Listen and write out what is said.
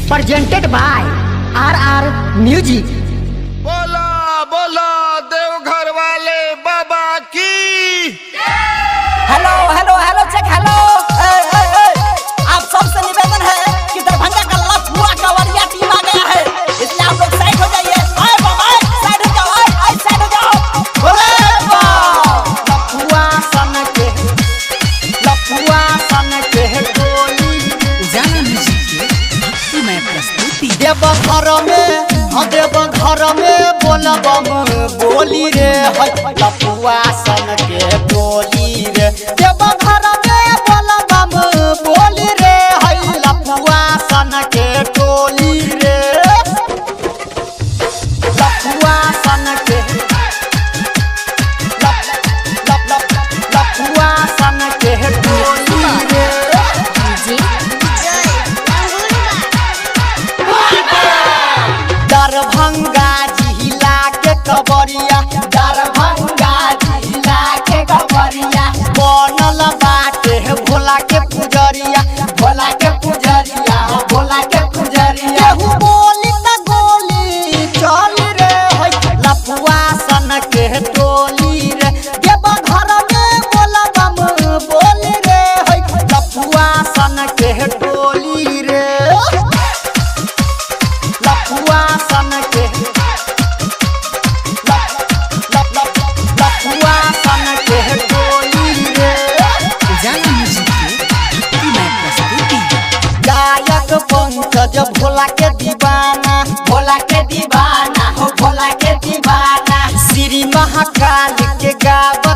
presented by RR Music। बोला बोला देवघर वाले बाबा की। Hello hello hello check hello. आप सबसे निवेदन है कि दरभंगा का लफुआ कवरिया टीम आ गया है, इसलिए आप लोग साइड हो जाइए। आए बाबा साइड हो जाओ, आए साइड हो जाओ। लफुआ सन के टोली उजाला म्यूजिक के मैं प्रस्तुति देव घर में बोलबम बोली रे है लफुआ सन के टोली रे। देव घर में बोलबम बोली रे है लफुआ सन के टोली रे। लफुआ सन के लफुआ सन के टोली रे। दरभंगा जिला के कवरिया, दरभंगा जिला के कवरिया बनल बाटे भोला के पुजरिया, भोला के पुजरिया, भोला के पुजरिया। केहू बोली त गोली चल रे है लफुआ सन के टोली रे। देव घर में बोलबम बोली रे है लफुआ सन के टोली रे। लफुआ सन के लफुआ सन के टोली रे। उजाला म्यूजिक के मैं प्रस्तुति गायक पंकज भोला के दीवाना, भोला के दीवाना हो भोला के दीवाना। श्री महाकाल के गाव